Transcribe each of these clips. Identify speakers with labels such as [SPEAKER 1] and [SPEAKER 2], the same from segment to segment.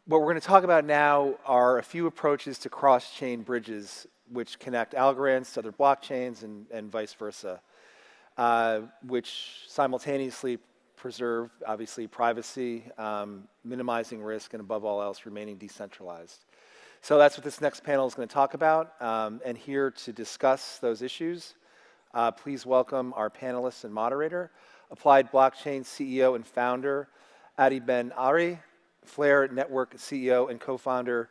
[SPEAKER 1] What we're going to talk about now are a few approaches to cross-chain bridges which connect Algorands to other blockchains and vice versa, which simultaneously preserve, obviously, privacy, minimizing risk, and above all else, remaining decentralized. So that's what this next panel is going to talk about. And here to discuss those issues, please welcome our panelists and moderator, Applied Blockchain CEO and founder, Adi Ben Ari, Flare Network CEO and co-founder,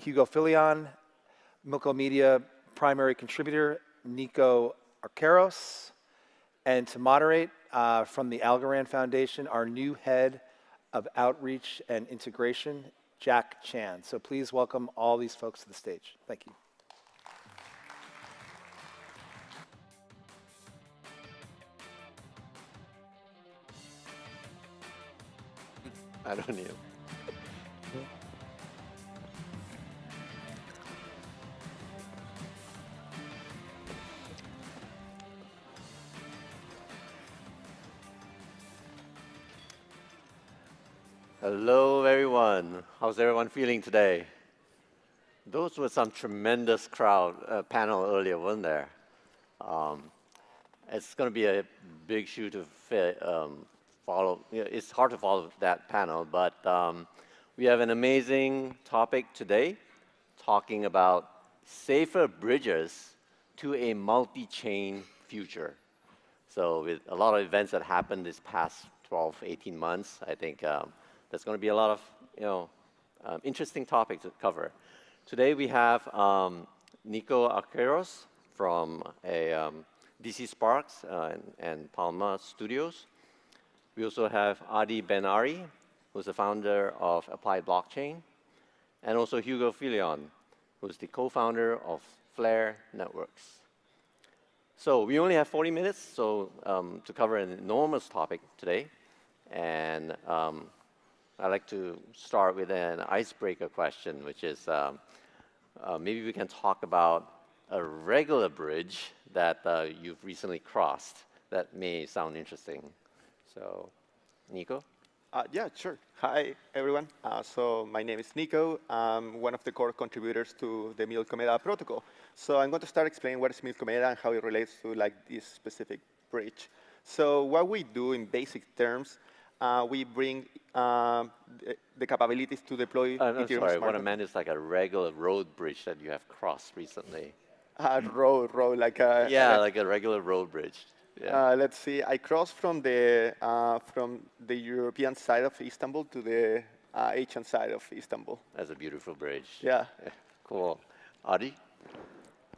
[SPEAKER 1] Hugo Philion, Milko Media primary contributor, Nico Arqueros, and to moderate from the Algorand Foundation, our new head of outreach and integration, Jack Chan. So please welcome all these folks to the stage. Thank you.
[SPEAKER 2] I don't need. Hello, everyone. How's everyone feeling today? Those were some tremendous panel earlier, wasn't there? It's going to be a big shoe to follow. It's hard to follow that panel, but we have an amazing topic today, talking about safer bridges to a multi-chain future. So with a lot of events that happened this past 12, 18 months, I think there's going to be a lot of interesting topics to cover. Today we have Nico Arqueros from DC Sparks and Palma Studios. We also have Adi Ben Ari, who's the founder of Applied Blockchain, and also Hugo Philion, who's the co-founder of Flare Networks. So we only have 40 minutes to cover an enormous topic today. And I'd like to start with an icebreaker question, which is maybe we can talk about a regular bridge that you've recently crossed that may sound interesting. So, Nico?
[SPEAKER 3] Yeah, sure. Hi, everyone. So my name is Nico. I'm one of the core contributors to the Milko Media protocol. So I'm going to start explaining what is Milko Media and how it relates to this specific bridge. So what we do in basic terms, we bring the capabilities to deploy
[SPEAKER 2] I'm sorry, what I meant is like a regular road bridge that you have crossed recently.
[SPEAKER 3] Road, like a...
[SPEAKER 2] Yeah, like a regular road bridge. Yeah.
[SPEAKER 3] Let's see. I crossed from the European side of Istanbul to the Asian side of Istanbul.
[SPEAKER 2] That's a beautiful bridge.
[SPEAKER 3] Yeah.
[SPEAKER 2] Cool. Adi?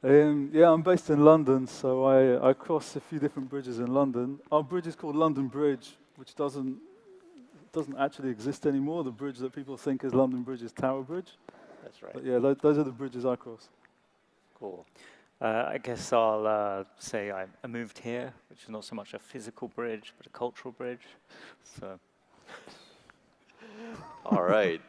[SPEAKER 4] Yeah, I'm based in London, so I crossed a few different bridges in London. Our bridge is called London Bridge, which doesn't actually exist anymore. The bridge that people think is London Bridge is Tower Bridge.
[SPEAKER 2] That's right.
[SPEAKER 4] But yeah, those are the bridges I cross.
[SPEAKER 2] Cool.
[SPEAKER 5] I guess I'll say I moved here, which is not so much a physical bridge, but a cultural bridge. So.
[SPEAKER 2] All right.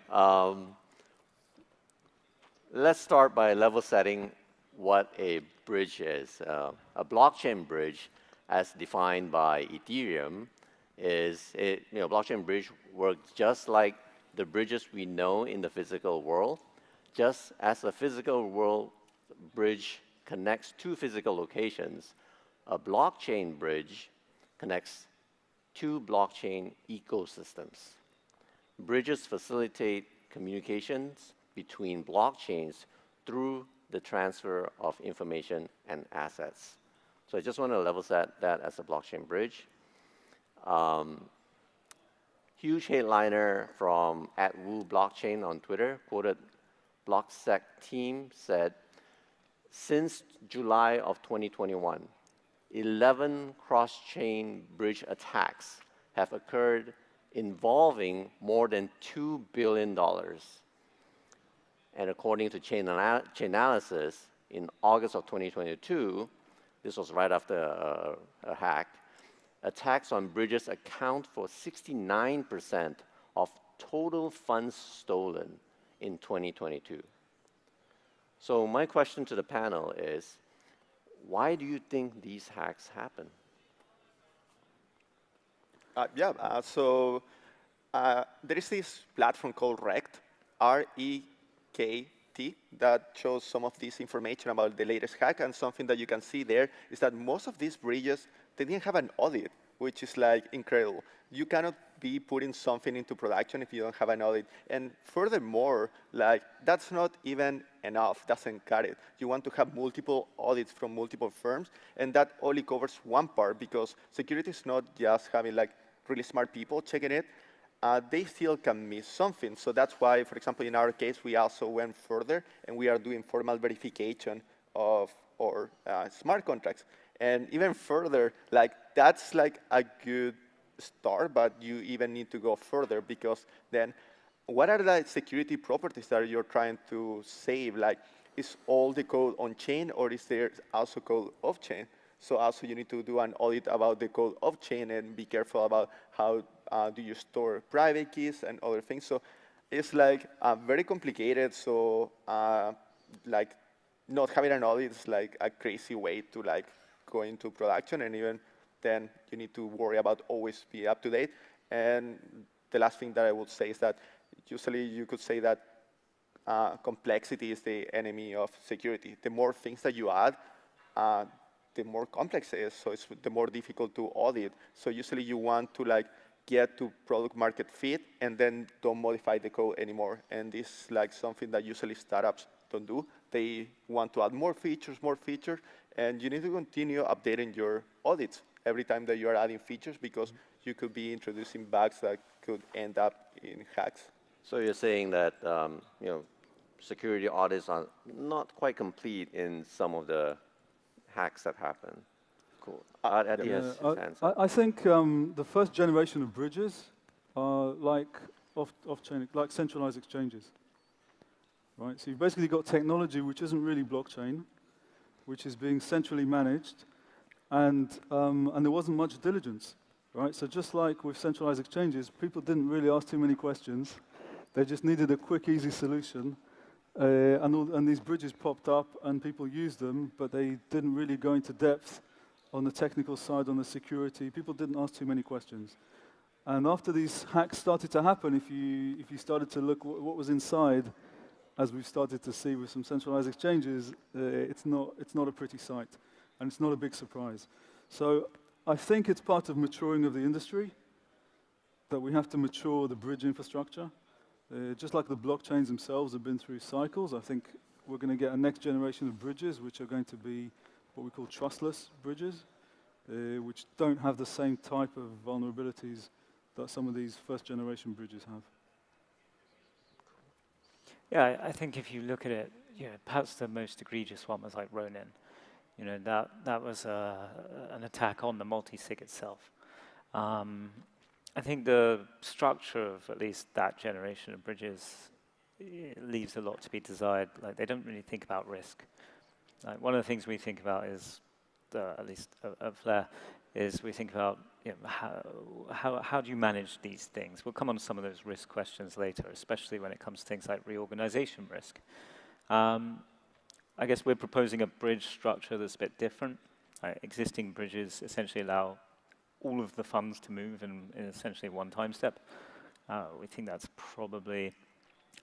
[SPEAKER 2] Let's start by level setting what a bridge is. A blockchain bridge, as defined by Ethereum, is blockchain bridge works just like the bridges we know in the physical world. Just as a physical world bridge connects two physical locations, a blockchain bridge connects two blockchain ecosystems. Bridges facilitate communications between blockchains through the transfer of information and assets. So I just want to level set that as a blockchain bridge. Huge headliner from @WooBlockchain on Twitter quoted BlockSec team said, since July of 2021, 11 cross-chain bridge attacks have occurred involving more than $2 billion. And according to Chainalysis, in August of 2022, this was right after a hack, attacks on bridges account for 69% of total funds stolen in 2022. So my question to the panel is, why do you think these hacks happen?
[SPEAKER 3] So there is this platform called Rekt, R-E-K-T, that shows some of this information about the latest hack. And something that you can see there is that most of these bridges, they didn't have an audit, which is like incredible. You cannot be putting something into production if you don't have an audit. And furthermore, like that's not even enough, doesn't cut it. You want to have multiple audits from multiple firms, and that only covers one part, because security is not just having like really smart people checking it. They still can miss something. So that's why, for example, in our case, we also went further, and we are doing formal verification of our smart contracts. And even further, like that's like a good start, but you even need to go further, because then what are the security properties that you're trying to save? Like, is all the code on-chain, or is there also code off-chain? So also you need to do an audit about the code off-chain and be careful about how do you store private keys and other things. So it's like very complicated. So like not having an audit is like a crazy way to like go into production, and even then you need to worry about always be up to date. And the last thing that I would say is that usually you could say that complexity is the enemy of security. The more things that you add, the more complex it is, so it's the more difficult to audit. So usually you want to like get to product market fit and then don't modify the code anymore. And this is like something that usually startups don't do. They want to add more features, and you need to continue updating your audits every time that you are adding features, because you could be introducing bugs that could end up in hacks.
[SPEAKER 2] So you're saying that security audits are not quite complete in some of the hacks that happen. Cool.
[SPEAKER 4] I think the first generation of bridges are like off-chain, like centralized exchanges. Right? So you've basically got technology which isn't really blockchain, which is being centrally managed, and there wasn't much diligence. Right? So just like with centralized exchanges, people didn't really ask too many questions. They just needed a quick, easy solution. And these bridges popped up, and people used them, but they didn't really go into depth on the technical side, on the security. People didn't ask too many questions. And after these hacks started to happen, if you started to look what was inside, as we've started to see with some centralized exchanges, it's not a pretty sight, and it's not a big surprise. So I think it's part of maturing of the industry, that we have to mature the bridge infrastructure. Just like the blockchains themselves have been through cycles, I think we're going to get a next generation of bridges, which are going to be what we call trustless bridges, which don't have the same type of vulnerabilities that some of these first generation bridges have.
[SPEAKER 5] Yeah, I think if you look at it, perhaps the most egregious one was like Ronin. That was an attack on the multi-sig itself. I think the structure of at least that generation of bridges leaves a lot to be desired. Like, they don't really think about risk. Like, one of the things we think about is, at least at Flare, is we think about how do you manage these things? We'll come on to some of those risk questions later, especially when it comes to things like reorganization risk. I guess we're proposing a bridge structure that's a bit different. Existing bridges essentially allow all of the funds to move in essentially one time step. We think that's probably,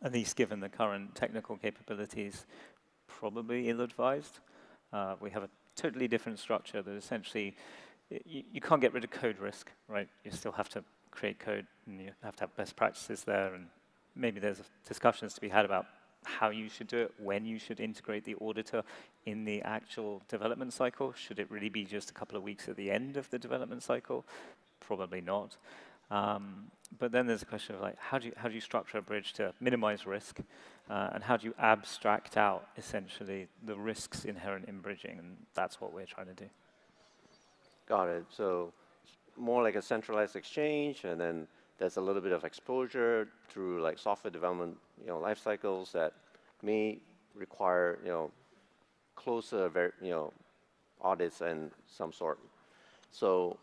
[SPEAKER 5] at least given the current technical capabilities, probably ill-advised. We have a totally different structure that essentially, you can't get rid of code risk, right? You still have to create code, and you have to have best practices there, and maybe there's discussions to be had about how you should do it, when you should integrate the auditor in the actual development cycle. Should it really be just a couple of weeks at the end of the development cycle? Probably not. But then there's a question of like, how do you structure a bridge to minimize risk, and how do you abstract out essentially the risks inherent in bridging? And that's what we're trying to do.
[SPEAKER 2] Got it. So more like a centralized exchange, and then there's a little bit of exposure through like software development, life cycles that may require, closer, audits and some sort. So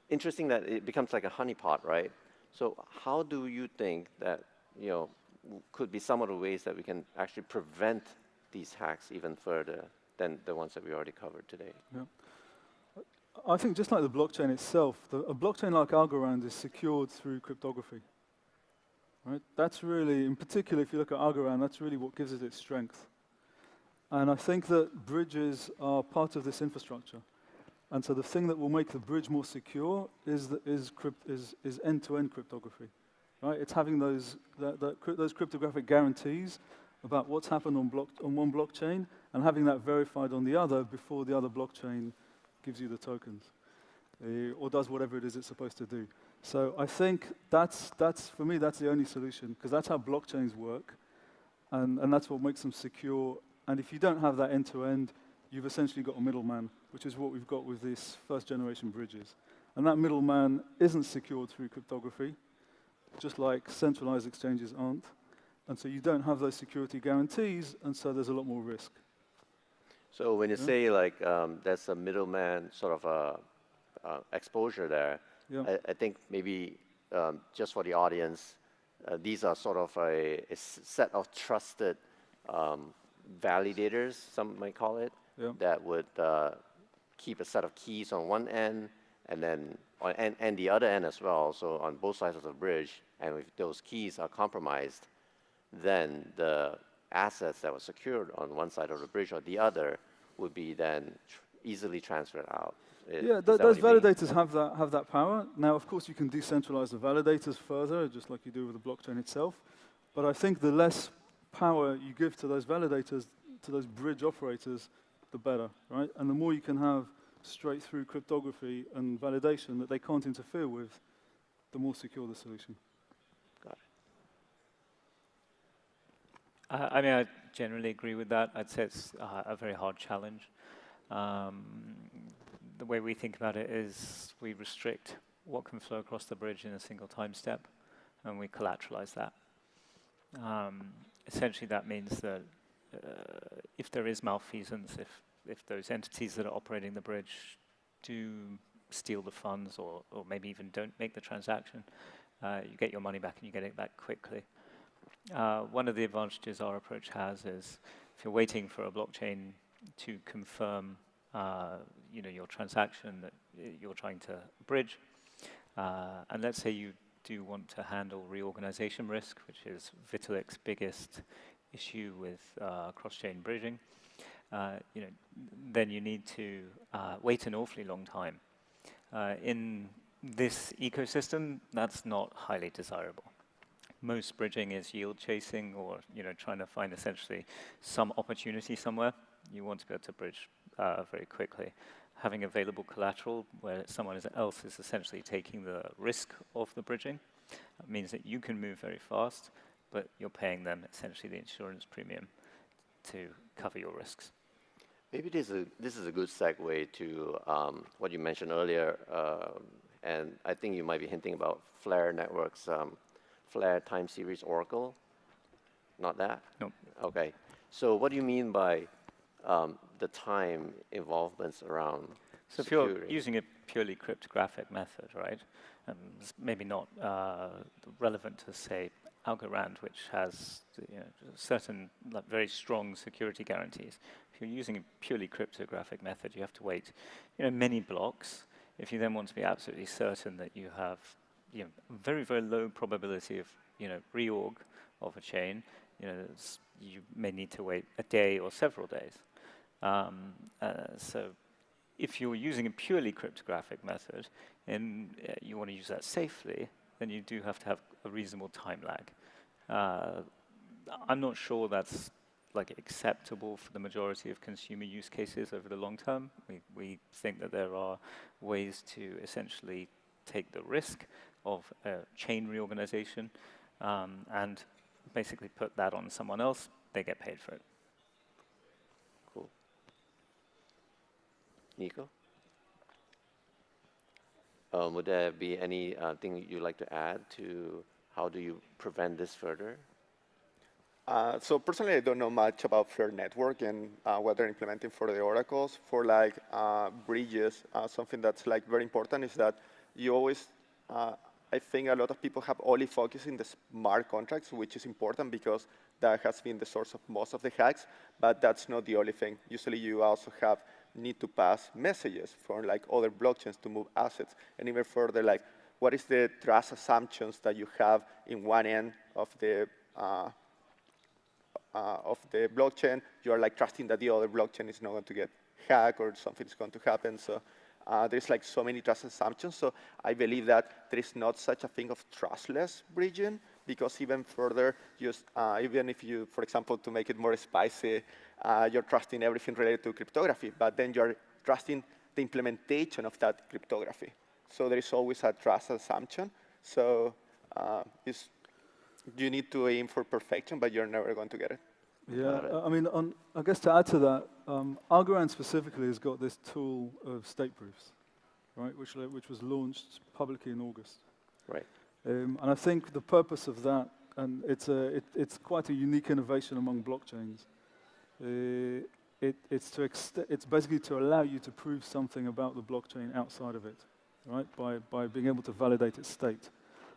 [SPEAKER 2] interesting that it becomes like a honeypot, right? So how do you think that, could be some of the ways that we can actually prevent these hacks even further than the ones that we already covered today?
[SPEAKER 4] Yeah. I think just like the blockchain itself, a blockchain like Algorand is secured through cryptography. Right? That's really, in particular, if you look at Algorand, that's really what gives it its strength. And I think that bridges are part of this infrastructure. And so the thing that will make the bridge more secure is end-to-end cryptography. Right? It's having those cryptographic guarantees about what's happened on one blockchain and having that verified on the other before the other blockchain gives you the tokens or does whatever it is it's supposed to do. So I think that's for me, that's the only solution, because that's how blockchains work, and that's what makes them secure. And if you don't have that end-to-end, you've essentially got a middleman, which is what we've got with these first-generation bridges. And that middleman isn't secured through cryptography, just like centralized exchanges aren't. And so you don't have those security guarantees, and so there's a lot more risk.
[SPEAKER 2] So when you say like there's a middleman sort of exposure there, I think maybe just for the audience, these are sort of a set of trusted validators, some might call it, that would keep a set of keys on one end, and then and the other end as well. So on both sides of the bridge, and if those keys are compromised, then the assets that were secured on one side of the bridge or the other would be then easily transferred out.
[SPEAKER 4] Yeah, those validators have that power. Now, of course, you can decentralize the validators further, just like you do with the blockchain itself. But I think the less power you give to those validators, to those bridge operators, the better, right? And the more you can have straight-through cryptography and validation that they can't interfere with, the more secure the solution.
[SPEAKER 2] Got it.
[SPEAKER 5] I mean, I generally agree with that. I'd say it's a very hard challenge. The way we think about it is we restrict what can flow across the bridge in a single time step, and we collateralize that. Essentially, that means that if there is malfeasance, if those entities that are operating the bridge do steal the funds or maybe even don't make the transaction, you get your money back and you get it back quickly. One of the advantages our approach has is if you're waiting for a blockchain to confirm your transaction that you're trying to bridge, and let's say you do want to handle reorganization risk, which is Vitalik's biggest issue with cross-chain bridging, then you need to wait an awfully long time. In this ecosystem, that's not highly desirable. Most bridging is yield chasing, or trying to find essentially some opportunity somewhere. You want to be able to bridge very quickly. Having available collateral where someone else is essentially taking the risk of the bridging means that you can move very fast, but you're paying them essentially the insurance premium to cover your risks.
[SPEAKER 2] Maybe this is a good segue to what you mentioned earlier, and I think you might be hinting about Flare Networks, Flare Time Series Oracle. Not that?
[SPEAKER 5] No.
[SPEAKER 2] Okay. So what do you mean by the time involvements around
[SPEAKER 5] So
[SPEAKER 2] security?
[SPEAKER 5] if you're using a purely cryptographic method, right, it's maybe not relevant to, say, Algorand, which has certain very strong security guarantees. If you're using a purely cryptographic method, you have to wait many blocks. If you then want to be absolutely certain that you have very, very low probability of reorg of a chain, you may need to wait a day or several days. So if you're using a purely cryptographic method and you want to use that safely, then you do have to have a reasonable time lag. I'm not sure that's acceptable for the majority of consumer use cases over the long term. We think that there are ways to essentially take the risk of a chain reorganization and basically put that on someone else. They get paid for it.
[SPEAKER 2] Cool. Nico? Would there be anything you'd like to add to how do you prevent this further?
[SPEAKER 3] So personally, I don't know much about Flare Network and what they're implementing for the oracles. For bridges, something that's very important is that you always, I think a lot of people have only focused in the smart contracts, which is important because that has been the source of most of the hacks, but that's not the only thing. Usually you also have need to pass messages from like other blockchains to move assets, and even further, like what is the trust assumptions that you have in one end of the blockchain? You are like trusting that the other blockchain is not going to get hacked or something's going to happen. So there's like so many trust assumptions. So I believe that there is not such a thing of trustless bridging, because even further, just even if you, for example, to make it more spicy, you're trusting everything related to cryptography, but then you're trusting the implementation of that cryptography. So there is always a trust assumption. So you need to aim for perfection, but you're never going to get it.
[SPEAKER 4] Yeah, I mean, I guess to add to that, Algorand specifically has got this tool of state proofs, right, which was launched publicly in August.
[SPEAKER 2] Right.
[SPEAKER 4] And I think the purpose of that, and it's quite a unique innovation among blockchains. It's basically to allow you to prove something about the blockchain outside of it, right? By being able to validate its state,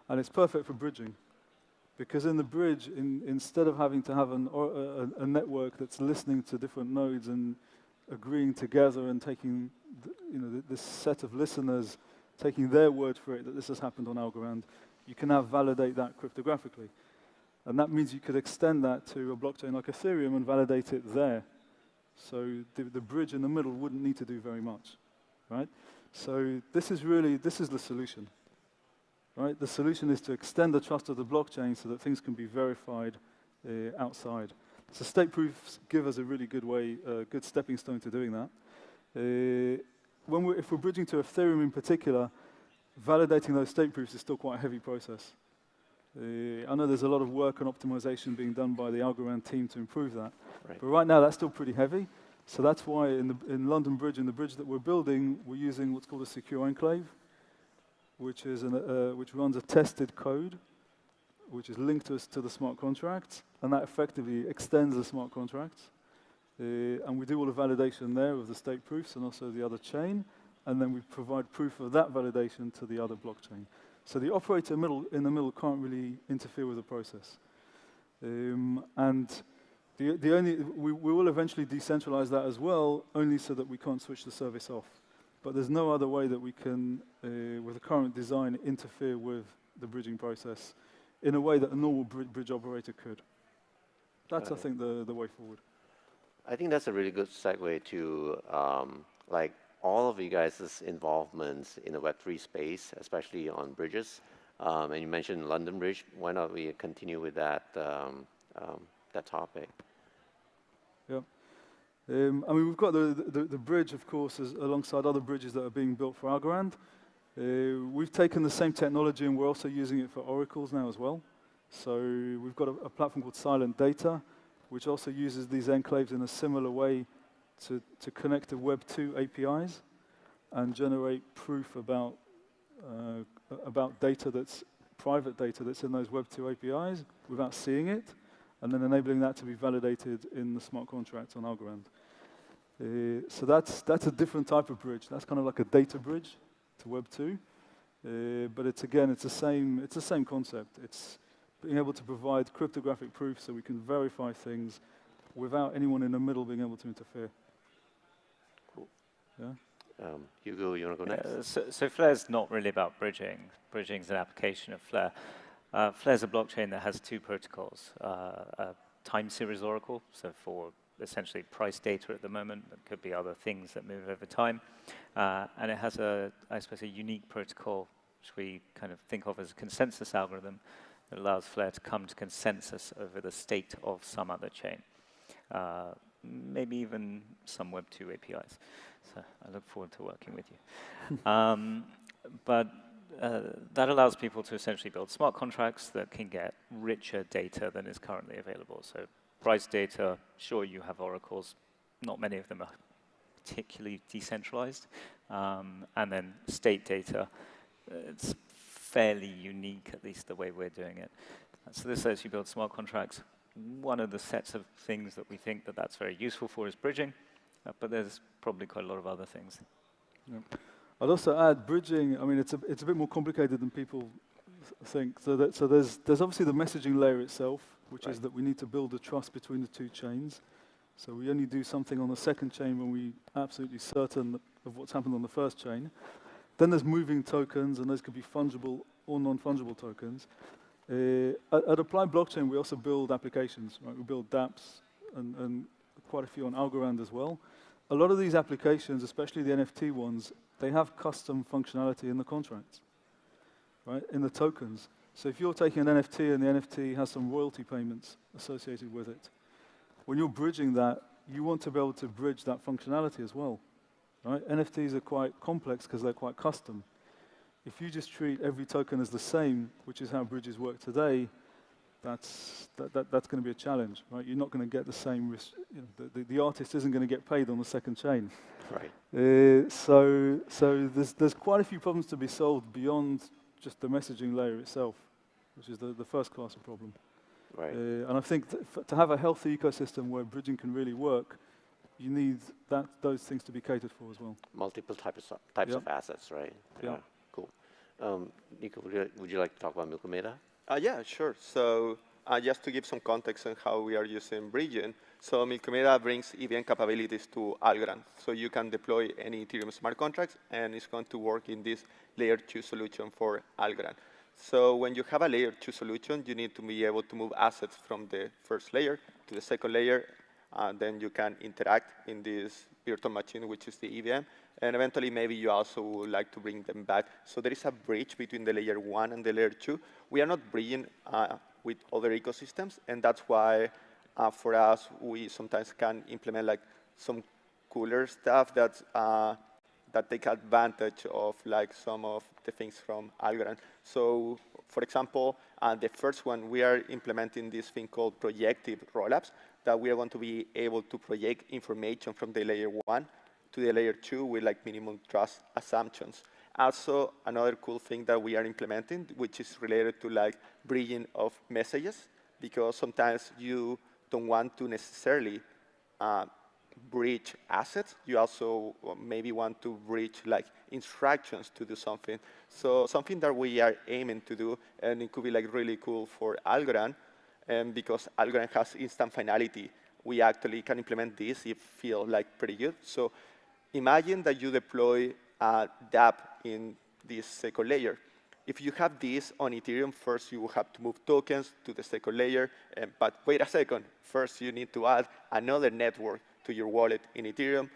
[SPEAKER 4] and it's perfect for bridging, because in the bridge, instead of having to have a network that's listening to different nodes and agreeing together and taking, this set of listeners taking their word for it that this has happened on Algorand, you can now validate that cryptographically. And that means you could extend that to a blockchain like Ethereum and validate it there. So the bridge in the middle wouldn't need to do very much, right? So this is the solution, right? The solution is to extend the trust of the blockchain so that things can be verified outside. So state proofs give us a really good way, good stepping stone to doing that. If we're bridging to Ethereum in particular, validating those state proofs is still quite a heavy process. I know there's a lot of work and optimization being done by the Algorand team to improve that.
[SPEAKER 2] Right.
[SPEAKER 4] But right now, that's still pretty heavy. So that's why in London Bridge, in the bridge that we're building, we're using what's called a secure enclave, which runs a tested code, which is linked to the smart contracts, and that effectively extends the smart contracts. And we do all the validation there of the state proofs and also the other chain, and then we provide proof of that validation to the other blockchain. So the operator in the middle can't really interfere with the process. And we will eventually decentralize that as well, only so that we can't switch the service off. But there's no other way that we can, with the current design, interfere with the bridging process in a way that a normal bridge operator could. That's, I think, the way forward.
[SPEAKER 2] I think that's a really good segue to like all of you guys' involvements in the Web3 space, especially on bridges. And you mentioned London Bridge. Why not we continue with that that topic?
[SPEAKER 4] Yeah. I mean, we've got the bridge, of course, alongside other bridges that are being built for Algorand. We've taken the same technology and we're also using it for oracles now as well. So we've got a platform called SilentData, which also uses these enclaves in a similar way to connect to Web 2 APIs and generate proof about data that's private data that's in those Web 2 APIs without seeing it, and then enabling that to be validated in the smart contracts on Algorand. So that's a different type of bridge. That's kind of like a data bridge to Web 2, but it's the same concept. It's being able to provide cryptographic proof so we can verify things without anyone in the middle being able to interfere.
[SPEAKER 2] Cool.
[SPEAKER 4] Yeah.
[SPEAKER 2] Hugo, you want to go next?
[SPEAKER 5] So Flare's not really about bridging. Bridging is an application of Flare. Flare's a blockchain that has two protocols. A time series oracle, so for essentially price data at the moment. It could be other things that move over time. And it has I suppose, a unique protocol, which we kind of think of as a consensus algorithm that allows Flare to come to consensus over the state of some other chain. Maybe even some Web 2 APIs. So I look forward to working with you. But that allows people to essentially build smart contracts that can get richer data than is currently available. So price data, sure, you have oracles. Not many of them are particularly decentralized. And then state data, it's fairly unique, at least the way we're doing it. So this lets you build smart contracts. One of the sets of things that we think that's very useful for is bridging, but there's probably quite a lot of other things.
[SPEAKER 4] Yeah. I'd also add bridging. I mean, it's a bit more complicated than people think. So there's obviously the messaging layer itself, which is that we need to build a trust between the two chains. So we only do something on the second chain when we're absolutely certain of what's happened on the first chain. Then there's moving tokens, and those could be fungible or non-fungible tokens. At Applied Blockchain, we also build applications, right? We build dApps and quite a few on Algorand as well. A lot of these applications, especially the NFT ones, they have custom functionality in the contracts, right? In the tokens. So if you're taking an NFT and the NFT has some royalty payments associated with it, when you're bridging that, you want to be able to bridge that functionality as well, right? NFTs are quite complex because they're quite custom. If you just treat every token as the same, which is how bridges work today, that's going to be a challenge, right? You're not going to get the same risk. You know, the artist isn't going to get paid on the second chain.
[SPEAKER 2] Right.
[SPEAKER 4] So there's quite a few problems to be solved beyond just the messaging layer itself, which is the first class of problem.
[SPEAKER 2] Right.
[SPEAKER 4] And I think to have a healthy ecosystem where bridging can really work, you need those things to be catered for as well.
[SPEAKER 2] Multiple types
[SPEAKER 4] Yep.
[SPEAKER 2] of assets, right?
[SPEAKER 4] Yeah.
[SPEAKER 2] Cool. Nico, would you like to talk about Milkomeda?
[SPEAKER 3] Yeah, sure. So just to give some context on how we are using bridging, so Milkomeda brings EVM capabilities to Algorand. So you can deploy any Ethereum smart contracts, and it's going to work in this layer 2 solution for Algorand. So when you have a layer 2 solution, you need to be able to move assets from the first layer to the second layer, and then you can interact in this virtual machine, which is the EVM. And eventually, maybe you also would like to bring them back. So there is a bridge between the layer 1 and the layer 2. We are not bridging with other ecosystems, and that's why, for us, we sometimes can implement like some cooler stuff that take advantage of like some of the things from Algorand. So, for example, the first one, we are implementing this thing called projective rollups, that we are going to be able to project information from the layer 1 to the layer 2 with like minimum trust assumptions. Also, another cool thing that we are implementing, which is related to like bridging of messages, because sometimes you don't want to necessarily bridge assets. You also maybe want to bridge like instructions to do something. So something that we are aiming to do, and it could be like really cool for Algorand, and because Algorand has instant finality, we actually can implement this. It feels like pretty good. So imagine that you deploy a dApp in this second layer. If you have this on Ethereum, first you will have to move tokens to the second layer. But wait a second. First, you need to add another network to your wallet in Ethereum.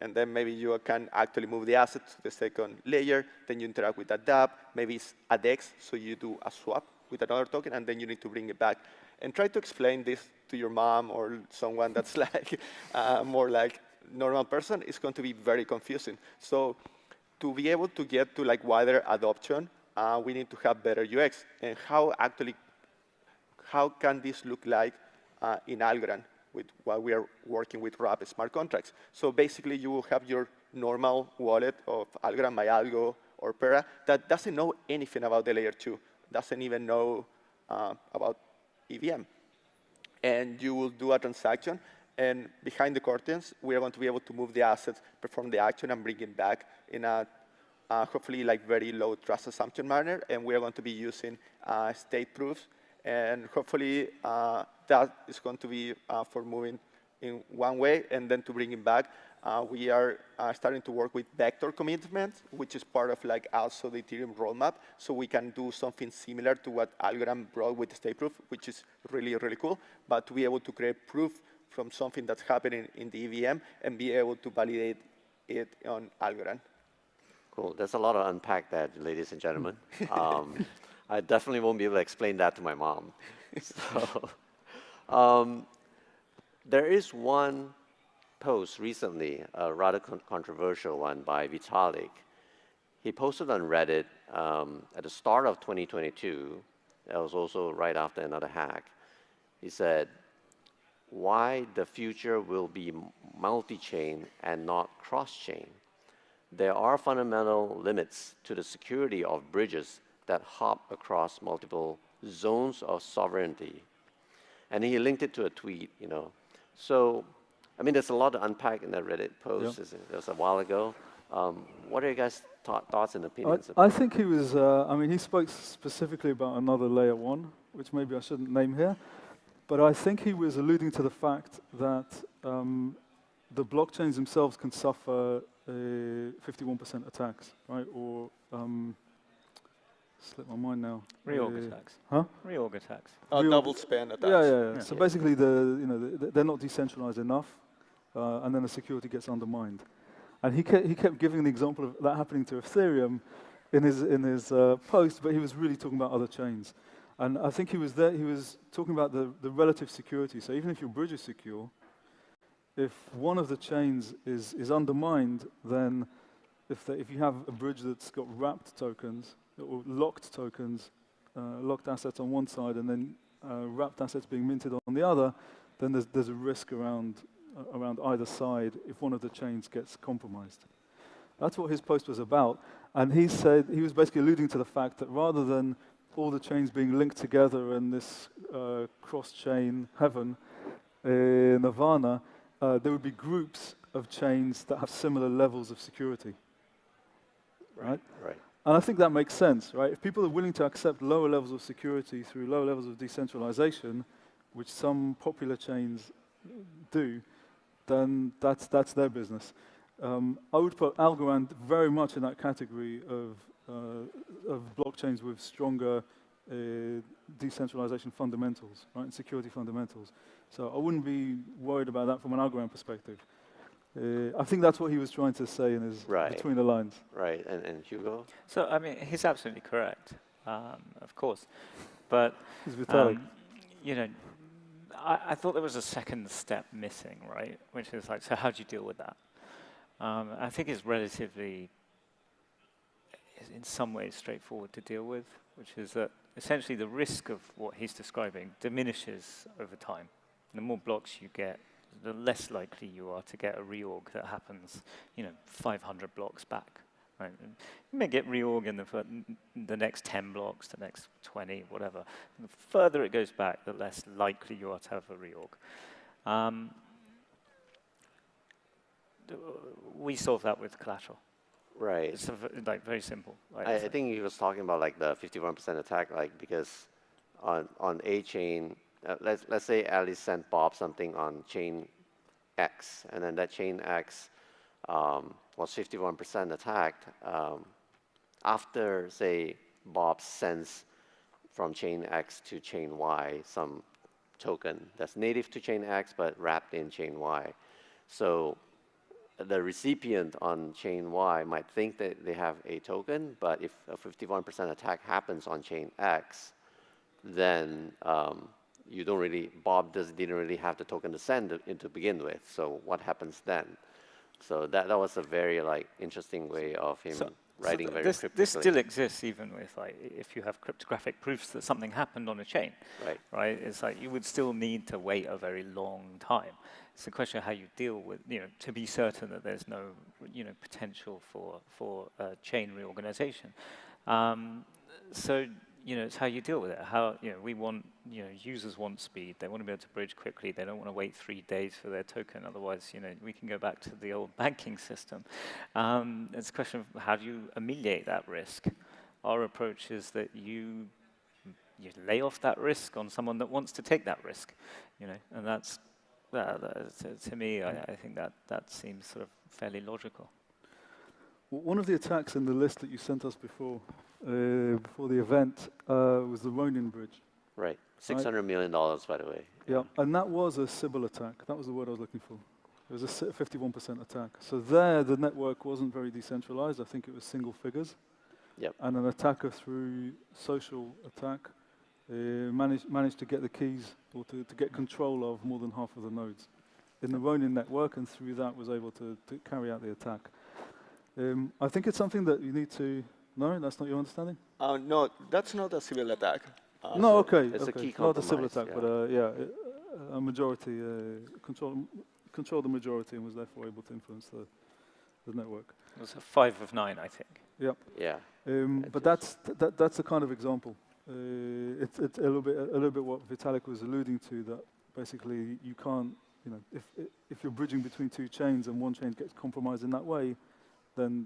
[SPEAKER 3] And then maybe you can actually move the assets to the second layer. Then you interact with that dApp. Maybe it's a DEX, so you do a swap with another token, and then you need to bring it back. And try to explain this to your mom or someone that's like more like normal person. It's going to be very confusing. So to be able to get to like wider adoption, we need to have better UX. And how can this look like in Algorand with while we are working with wrapped smart contracts? So basically, you will have your normal wallet of Algorand, MyAlgo, or Pera that doesn't know anything about the layer 2, doesn't even know about EVM. And you will do a transaction, and behind the curtains, we are going to be able to move the assets, perform the action, and bring it back in a hopefully like very low trust assumption manner. And we are going to be using state proofs, and hopefully that is going to be for moving in one way, and then to bring it back. We are starting to work with vector commitments, which is part of like also the Ethereum roadmap. So we can do something similar to what Algorand brought with the state proof, which is really, really cool. But to be able to create proof from something that's happening in the EVM and be able to validate it on Algorand.
[SPEAKER 2] Cool. There's a lot to unpack there, ladies and gentlemen. I definitely won't be able to explain that to my mom. So, there is one post recently, a rather controversial one by Vitalik. He posted on Reddit at the start of 2022. That was also right after another hack. He said, why the future will be multi-chain and not cross-chain. There are fundamental limits to the security of bridges that hop across multiple zones of sovereignty. And he linked it to a tweet, you know. So, I mean, there's a lot to unpack in that Reddit post.
[SPEAKER 4] Yep.
[SPEAKER 2] It was a while ago. What are your guys' thoughts and opinions?
[SPEAKER 4] I think he was, I mean, he spoke specifically about another layer 1, which maybe I shouldn't name here. But I think he was alluding to the fact that the blockchains themselves can suffer 51% attacks, right? Or slipped my mind now.
[SPEAKER 5] Reorg attacks.
[SPEAKER 4] Huh?
[SPEAKER 5] Reorg attacks.
[SPEAKER 3] Double spend attacks.
[SPEAKER 4] Yeah. So basically, they're not decentralized enough, and then the security gets undermined. And he kept giving the example of that happening to Ethereum in his post, but he was really talking about other chains. And I think he was talking about the relative security. So even if your bridge is secure, if one of the chains is undermined, then if you have a bridge that's got wrapped tokens, or locked tokens, locked assets on one side, and then wrapped assets being minted on the other, then there's a risk around either side if one of the chains gets compromised. That's what his post was about. And he said, he was basically alluding to the fact that rather than all the chains being linked together in this cross-chain heaven, nirvana, there would be groups of chains that have similar levels of security. Right?
[SPEAKER 2] Right.
[SPEAKER 4] And I think that makes sense, right? If people are willing to accept lower levels of security through lower levels of decentralization, which some popular chains do, then that's their business. I would put Algorand very much in that category of blockchains with stronger decentralization fundamentals, right, and security fundamentals. So I wouldn't be worried about that from an Algorand perspective. I think that's what he was trying to say in his between the lines.
[SPEAKER 2] Right, and Hugo?
[SPEAKER 5] So, I mean, he's absolutely correct, of course. But,
[SPEAKER 4] He's Vitalik.
[SPEAKER 5] you know, I thought there was a second step missing, right? Which is like, so how do you deal with that? I think it's relatively, in some ways, straightforward to deal with, which is that essentially the risk of what he's describing diminishes over time. The more blocks you get, the less likely you are to get a reorg that happens, 500 blocks back. Right? And you may get reorg in the next 10 blocks, the next 20, whatever. And the further it goes back, the less likely you are to have a reorg. We solve that with collateral.
[SPEAKER 2] Right.
[SPEAKER 5] It's very simple. Right?
[SPEAKER 2] I think he was talking about like the 51% attack, like because on a chain, let's say Alice sent Bob something on chain X, and then that chain X was 51% attacked. After, say, Bob sends from chain X to chain Y some token that's native to chain X but wrapped in chain Y. So the recipient on chain Y might think that they have a token, but if a 51% attack happens on chain X, then Bob didn't really have the token to send to begin with. So what happens then? So that was a very interesting way of him writing very cryptically.
[SPEAKER 5] This still exists even with if you have cryptographic proofs that something happened on a chain. Right. It's like you would still need to wait a very long time. It's a question of how you deal with to be certain that there's no potential for chain reorganization. So it's how you deal with it. How we want users want speed. They want to be able to bridge quickly. They don't want to wait 3 days for their token. Otherwise, we can go back to the old banking system. It's a question of how do you ameliorate that risk. Our approach is that you lay off that risk on someone that wants to take that risk. And that's to me, I think that seems sort of fairly logical.
[SPEAKER 4] One of the attacks in the list that you sent us before the event was the Ronin bridge.
[SPEAKER 2] Right, $600 million, by the way.
[SPEAKER 4] Yeah, and that was a Sybil attack. That was the word I was looking for. It was a 51% attack. So there, the network wasn't very decentralized. I think it was single figures.
[SPEAKER 2] Yep.
[SPEAKER 4] And an attacker through social attack managed to get the keys or to get control of more than half of the nodes in the Ronin network, and through that was able to carry out the attack. I think it's something that you need to... No, that's not your understanding?
[SPEAKER 3] No, that's not a civil attack.
[SPEAKER 4] No, okay.
[SPEAKER 2] It's a key
[SPEAKER 4] not a civil
[SPEAKER 2] compromise,
[SPEAKER 4] attack, but a majority, control the majority and was therefore able to influence the network.
[SPEAKER 5] It was a 5 of 9, I think.
[SPEAKER 4] Yep.
[SPEAKER 2] Yeah.
[SPEAKER 4] But that's the kind of example. It's a little bit what Vitalik was alluding to, that basically you can't, if you're bridging between two chains and one chain gets compromised in that way, then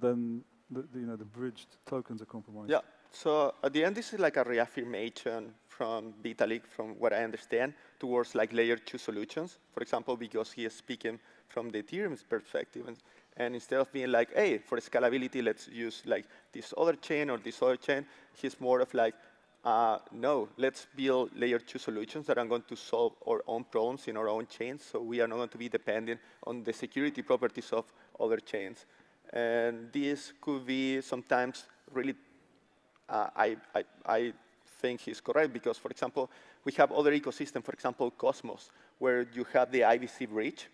[SPEAKER 4] the bridged tokens are compromised.
[SPEAKER 3] Yeah, So at the end, this is like a reaffirmation from Vitalik, from what I understand, towards like layer 2 solutions. For example, because he is speaking from the Ethereum's perspective. And instead of being like, hey, for scalability, let's use like this other chain or this other chain, he's more of like, no, let's build layer 2 solutions that are going to solve our own problems in our own chains, so we are not going to be dependent on the security properties of other chains. And this could be sometimes really, I think he's correct, because, for example, we have other ecosystems, for example, Cosmos, where you have the IBC bridge,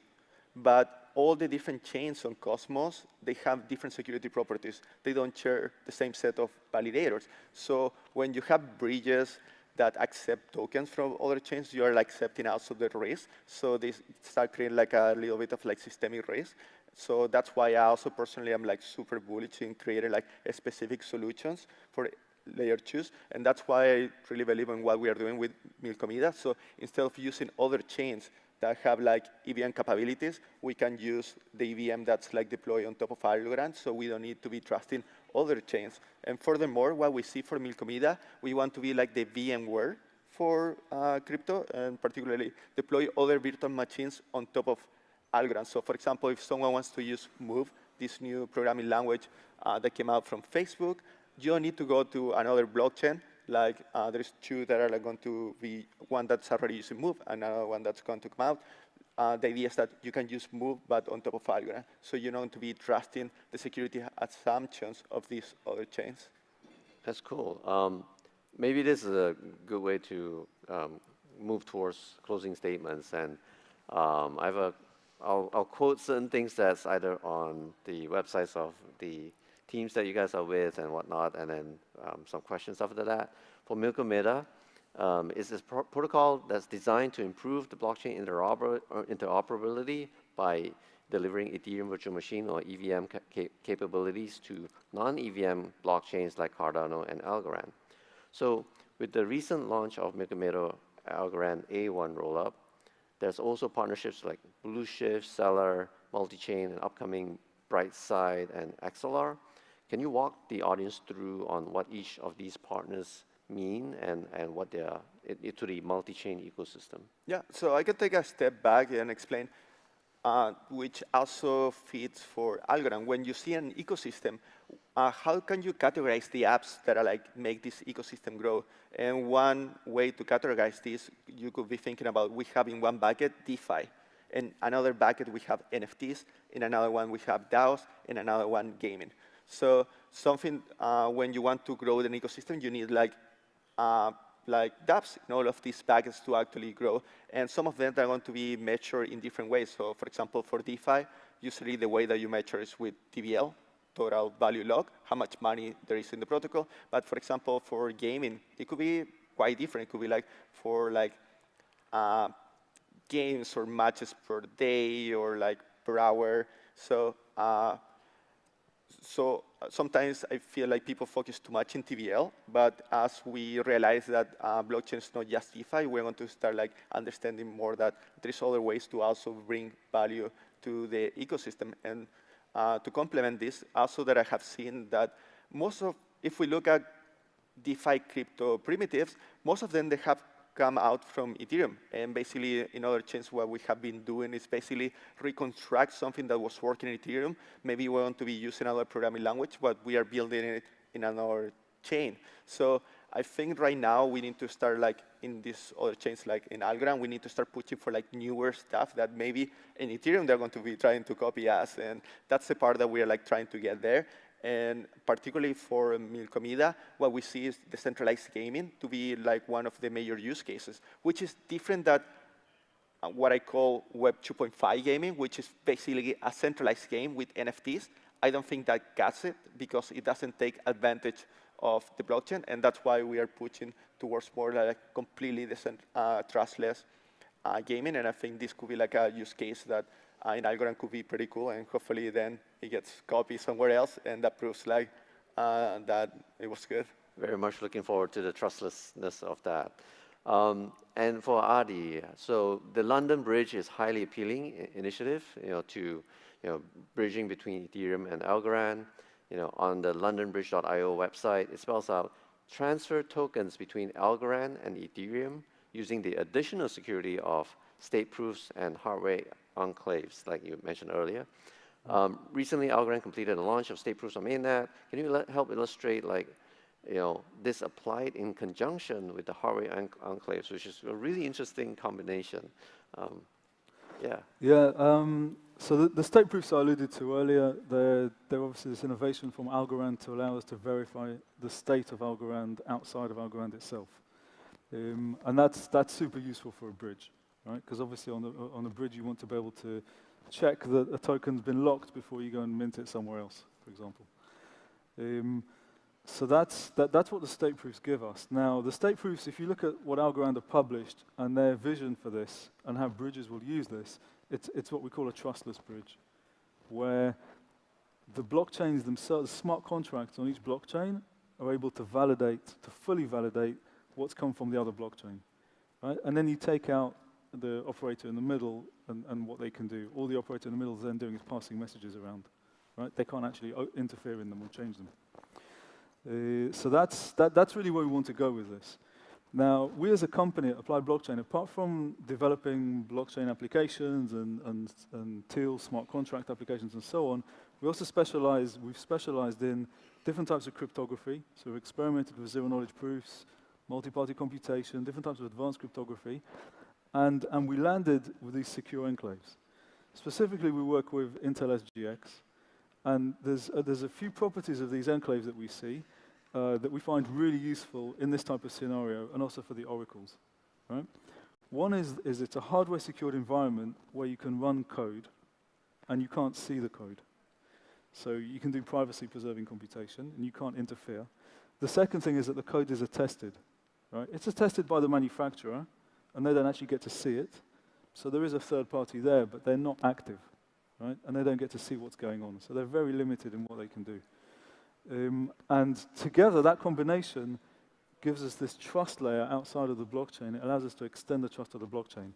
[SPEAKER 3] but all the different chains on Cosmos, they have different security properties. They don't share the same set of validators. So when you have bridges that accept tokens from other chains, you are like accepting also the risk. So they start creating like a little bit of like systemic risk. So that's why I also personally am like super bullish in creating like specific solutions for layer 2s. And that's why I really believe in what we are doing with Mil Comida. So instead of using other chains that have like EVM capabilities, we can use the EVM that's like deployed on top of Algorand, so we don't need to be trusting other chains. And furthermore, what we see for Mil Comida, we want to be like the VMware for crypto, and particularly deploy other virtual machines on top of Algorand. So for example, if someone wants to use Move, this new programming language that came out from Facebook, you don't need to go to another blockchain. Like there's two that are like going to be, one that's already using Move, and another one that's going to come out. The idea is that you can use Move, but on top of Algorand. So you're not going to be trusting the security assumptions of these other chains.
[SPEAKER 2] That's cool. Maybe this is a good way to move towards closing statements. And I'll quote certain things that's either on the websites of the teams that you guys are with and whatnot, and then some questions after that. For Mil Comida, is this protocol that's designed to improve the blockchain interoperability by delivering Ethereum virtual machine or EVM capabilities to non-EVM blockchains like Cardano and Algorand. So with the recent launch of Mil Comida Algorand A1 rollup, there's also partnerships like Blueshift, Stellar, Multichain, and upcoming Brightside and XLR. Can you walk the audience through on what each of these partners mean and what they are to the multi-chain ecosystem?
[SPEAKER 3] Yeah, so I can take a step back and explain which also fits for Algorand. When you see an ecosystem, how can you categorize the apps that are like make this ecosystem grow? And one way to categorize this, you could be thinking about, we have in one bucket DeFi. In another bucket, we have NFTs. In another one, we have DAOs. In another one, gaming. So something, when you want to grow an ecosystem, you need like dApps in all of these buckets to actually grow. And some of them are going to be measured in different ways. So for example, for DeFi, usually the way that you measure is with TVL, total value log, how much money there is in the protocol. But for example, for gaming, it could be quite different. It could be like for like games or matches per day or like per hour. So sometimes I feel like people focus too much in TVL, but as we realize that blockchain is not just DeFi, we're going to start like understanding more that there's other ways to also bring value to the ecosystem. And to complement this, also that I have seen that if we look at DeFi crypto primitives, most of them, they have come out from Ethereum. And basically, in other chains, what we have been doing is basically reconstruct something that was working in Ethereum. Maybe we want to be using another programming language, but we are building it in another chain. So I think right now we need to start like in these other chains, like in Algorand, we need to start pushing for like newer stuff that maybe in Ethereum they're going to be trying to copy us. And that's the part that we are like trying to get there. And particularly for Mil Comida, what we see is decentralized gaming to be like one of the major use cases, which is different than what I call Web 2.5 gaming, which is basically a centralized game with NFTs. I don't think that gets it because it doesn't take advantage of the blockchain, and that's why we are pushing towards more like completely trustless gaming. And I think this could be like a use case that in Algorand could be pretty cool, and hopefully then it gets copied somewhere else, and that proves like that it was good.
[SPEAKER 2] Very much looking forward to the trustlessness of that. And for Adi, so the London Bridge is highly appealing initiative, to bridging between Ethereum and Algorand. On the londonbridge.io website, it spells out transfer tokens between Algorand and Ethereum using the additional security of state proofs and hardware enclaves, like you mentioned earlier. Recently, Algorand completed the launch of state proofs on mainnet. Can you help illustrate, like, this applied in conjunction with the hardware enclaves, which is a really interesting combination. Yeah.
[SPEAKER 4] Yeah. So the state proofs I alluded to earlier, they're obviously this innovation from Algorand to allow us to verify the state of Algorand outside of Algorand itself, and that's super useful for a bridge, right? Because obviously on a bridge you want to be able to check that a token's been locked before you go and mint it somewhere else, for example. So that's what the state proofs give us. Now, the state proofs, if you look at what Algorand have published and their vision for this and how bridges will use this, it's what we call a trustless bridge, where the blockchains themselves, the smart contracts on each blockchain, are able to fully validate what's come from the other blockchain, right? And then you take out the operator in the middle and what they can do. All the operator in the middle is then doing is passing messages around, right? They can't actually interfere in them or change them. So that's really where we want to go with this. Now, we as a company at Applied Blockchain, apart from developing blockchain applications and TEAL, smart contract applications and so on, we've specialized in different types of cryptography. So we've experimented with zero-knowledge proofs, multi-party computation, different types of advanced cryptography, and we landed with these secure enclaves. Specifically, we work with Intel SGX, and there's a few properties of these enclaves that we see that we find really useful in this type of scenario, and also for the oracles, right? One is it's a hardware-secured environment where you can run code, and you can't see the code. So you can do privacy-preserving computation, and you can't interfere. The second thing is that the code is attested, right? It's attested by the manufacturer, and they don't actually get to see it. So there is a third party there, but they're not active, right? And they don't get to see what's going on. So they're very limited in what they can do. And together, that combination gives us this trust layer outside of the blockchain. It allows us to extend the trust of the blockchain.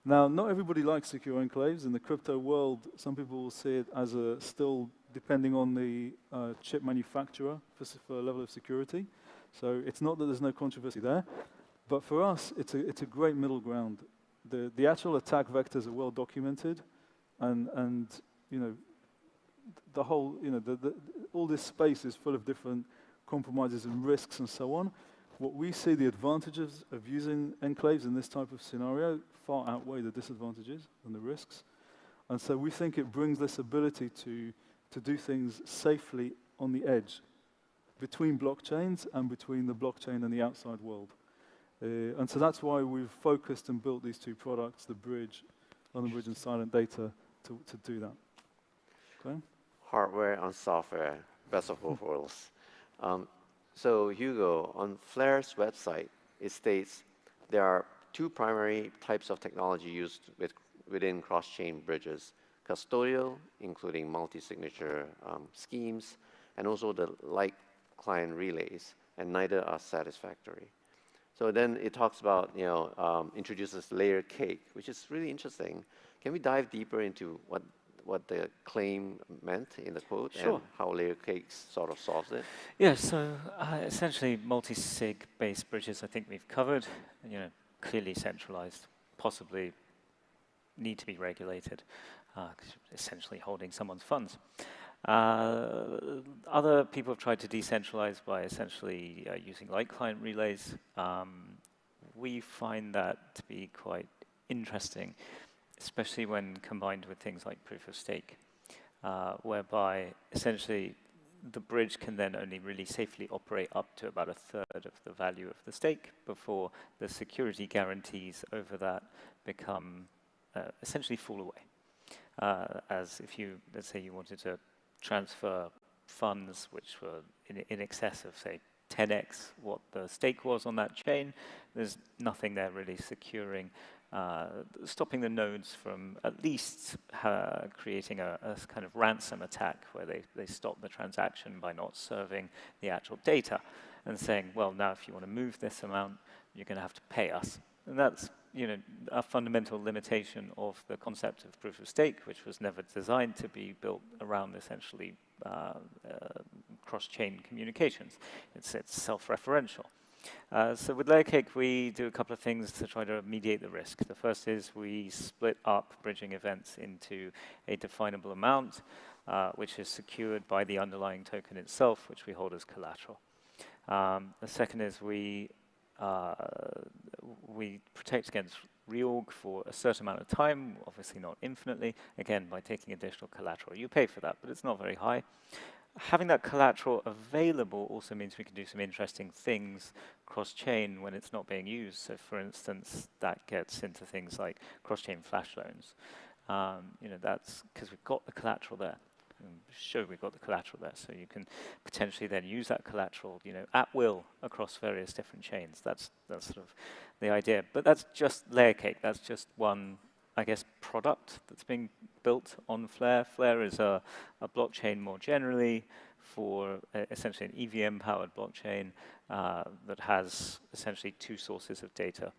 [SPEAKER 4] Now, not everybody likes secure enclaves. In the crypto world, some people will see it as still depending on the chip manufacturer for a level of security. So it's not that there's no controversy there. But for us, it's a great middle ground. The actual attack vectors are well documented, and the whole all this space is full of different compromises and risks and so on. What we see, the advantages of using enclaves in this type of scenario far outweigh the disadvantages and the risks, and so we think it brings this ability to do things safely on the edge between blockchains and between the blockchain and the outside world. And so that's why we've focused and built these two products, the bridge, London Bridge and SilentData, to do that. Okay?
[SPEAKER 2] Hardware on software, best of both worlds. So Hugo, on Flare's website, it states there are two primary types of technology used within cross-chain bridges: custodial, including multi-signature schemes, and also the light client relays, and neither are satisfactory. So then it talks about, introduces layer cake, which is really interesting. Can we dive deeper into what the claim meant in the quote?
[SPEAKER 5] Sure.
[SPEAKER 2] And how layer cake sort of solves it?
[SPEAKER 5] Yeah, so essentially multi-sig based bridges I think we've covered, clearly centralized, possibly need to be regulated, essentially holding someone's funds. Other people have tried to decentralize by essentially using light client relays. We find that to be quite interesting, especially when combined with things like proof of stake, whereby essentially the bridge can then only really safely operate up to about a third of the value of the stake before the security guarantees over that become essentially fall away. As if you, let's say you wanted to transfer funds which were in excess of, say, 10x what the stake was on that chain, there's nothing there really securing, stopping the nodes from at least creating a kind of ransom attack where they stop the transaction by not serving the actual data and saying, well, now if you want to move this amount, you're going to have to pay us. And that's a fundamental limitation of the concept of proof of stake, which was never designed to be built around essentially cross-chain communications. It's self-referential. So with Layer Cake, we do a couple of things to try to mediate the risk. The first is we split up bridging events into a definable amount, which is secured by the underlying token itself, which we hold as collateral. The second is we protect against reorg for a certain amount of time, obviously not infinitely, again, by taking additional collateral. You pay for that, but it's not very high. Having that collateral available also means we can do some interesting things cross-chain when it's not being used. So for instance, that gets into things like cross-chain flash loans. That's because we've got the collateral there. Show we've got the collateral there, so you can potentially then use that collateral, at will across various different chains. That's sort of the idea. But that's just Layer Cake. That's just one, I guess, product that's being built on Flare. Flare is a blockchain more generally for essentially an EVM-powered blockchain that has essentially two sources of data,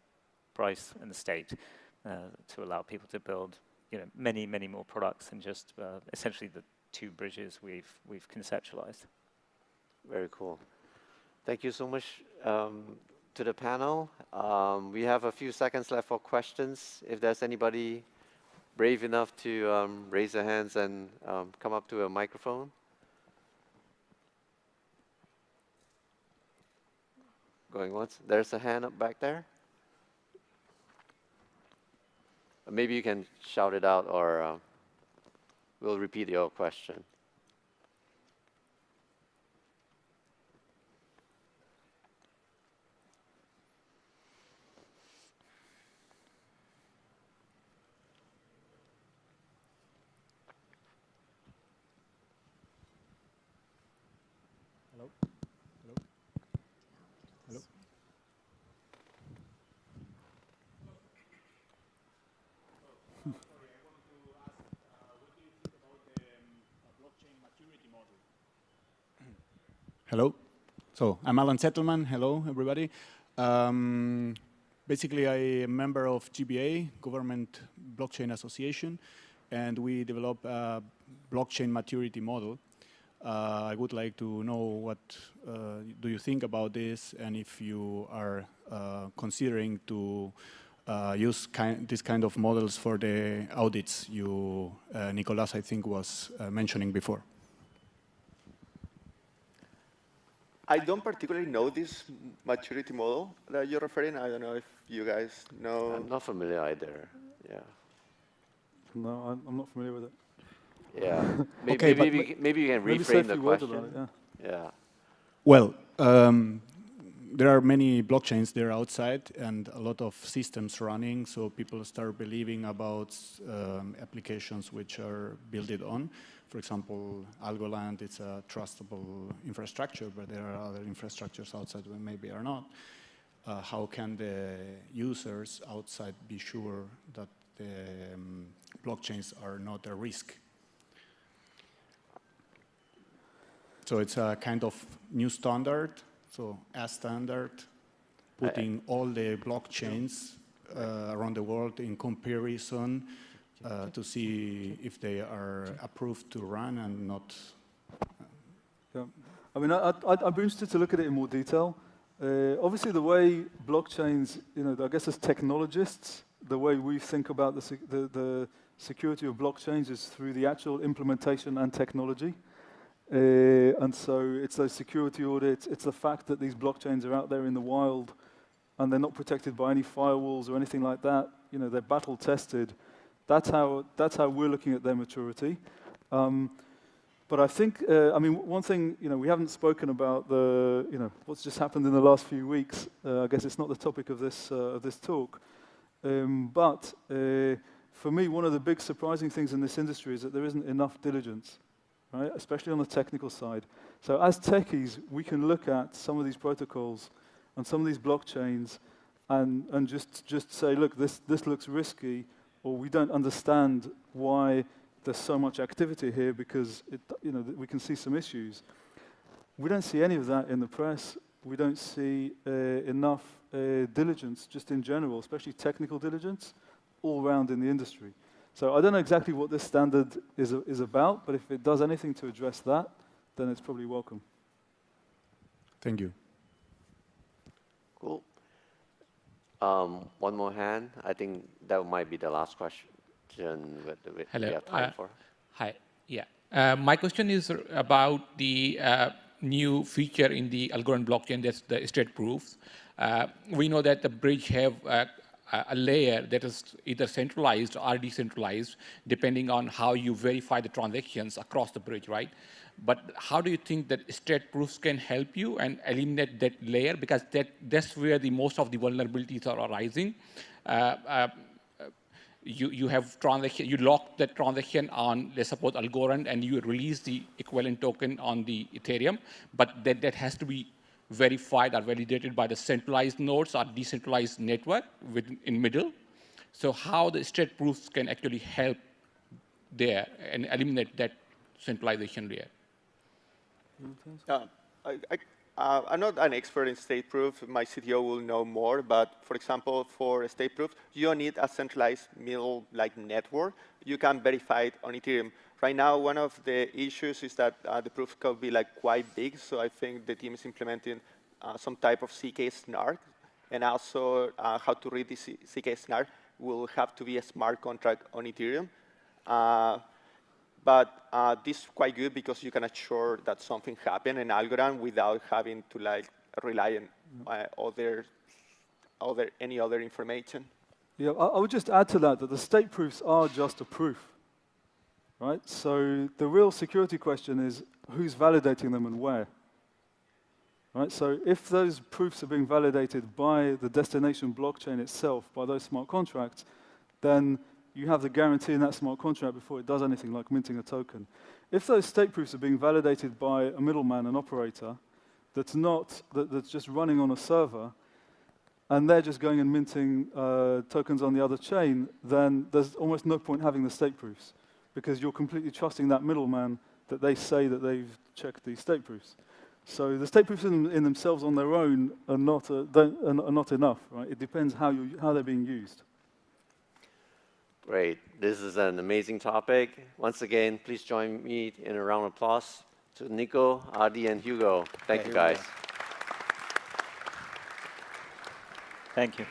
[SPEAKER 5] price and state, to allow people to build, many, many more products than just essentially the two bridges we've conceptualized.
[SPEAKER 2] Very cool. Thank you so much to the panel. We have a few seconds left for questions. If there's anybody brave enough to raise their hands and come up to a microphone. Going once. There's a hand up back there. Maybe you can shout it out, or we'll repeat your question.
[SPEAKER 6] Hello? Hello? Hello? Hello. So I'm Alan Settleman. Hello, everybody. Basically, I'm a member of GBA, Government Blockchain Association, and we develop a blockchain maturity model. I would like to know what do you think about this, and if you are considering to use this kind of models for the audits you, Nicolas, I think, was mentioning before.
[SPEAKER 3] I don't particularly know this maturity model that you're referring. I don't know if you guys know.
[SPEAKER 2] I'm not familiar either. Yeah.
[SPEAKER 4] No, I'm not familiar with it.
[SPEAKER 2] Yeah.
[SPEAKER 3] Okay,
[SPEAKER 2] maybe you can reframe the question. Yeah.
[SPEAKER 3] Well, there are many blockchains there outside and a lot of systems running, so people start believing about applications which are built on. For example, Algorand, it's a trustable infrastructure, but there are other infrastructures outside that maybe are not. How can the users outside be sure that the blockchains are not a risk? So it's a kind of new standard, so a standard, putting all the blockchains around the world in comparison to see if they are approved to run and not.
[SPEAKER 4] Yeah. I mean, I'd be interested to look at it in more detail. Obviously, the way blockchains, I guess as technologists, the way we think about the security of blockchains is through the actual implementation and technology. And so it's those security audits, it's the fact that these blockchains are out there in the wild and they're not protected by any firewalls or anything like that. They're battle tested. That's how we're looking at their maturity. But I think, one thing, we haven't spoken about what's just happened in the last few weeks. I guess it's not the topic of this talk. But for me, one of the big surprising things in this industry is that there isn't enough diligence, right? Especially on the technical side. So as techies, we can look at some of these protocols and some of these blockchains and just say, look, this looks risky, or we don't understand why there's so much activity here because we can see some issues. We don't see any of that in the press. We don't see enough diligence just in general, especially technical diligence, all around in the industry. So I don't know exactly what this standard is about, but if it does anything to address that, then it's probably welcome.
[SPEAKER 6] Thank you.
[SPEAKER 2] Cool. One more hand. I think that might be the last question we have time for.
[SPEAKER 7] Hi. Yeah. My question is about the new feature in the Algorand blockchain, that's the state proofs. We know that the bridge have a layer that is either centralized or decentralized, depending on how you verify the transactions across the bridge, right? But how do you think that state proofs can help you and eliminate that layer? Because that's where the most of the vulnerabilities are arising. You have transaction, you lock that transaction on, let's suppose, Algorand, and you release the equivalent token on the Ethereum, but that has to be verified or validated by the centralized nodes or decentralized network in middle. So how the state proofs can actually help there and eliminate that centralization layer?
[SPEAKER 3] I'm not an expert in state proof. My CTO will know more. But for example, for state proof, you don't need a centralized middle like network. You can verify it on Ethereum. Right now, one of the issues is that the proof could be like quite big. So I think the team is implementing some type of CK snark. And also how to read this CK snark will have to be a smart contract on Ethereum. But this is quite good because you can assure that something happened in Algorand without having to like rely on any other information.
[SPEAKER 4] Yeah, I would just add to that the state proofs are just a proof, right? So the real security question is who's validating them and where, right? So if those proofs are being validated by the destination blockchain itself, by those smart contracts, then you have the guarantee in that smart contract before it does anything like minting a token. If those state proofs are being validated by a middleman, an operator, that's just running on a server, and they're just going and minting tokens on the other chain, then there's almost no point having the state proofs, because you're completely trusting that middleman that they say that they've checked the state proofs. So the state proofs in themselves on their own are not enough, right? It depends how they're being used.
[SPEAKER 2] Great. This is an amazing topic. Once again, please join me in a round of applause to Nico, Adi, and Hugo. Thank you, guys.
[SPEAKER 5] Thank you.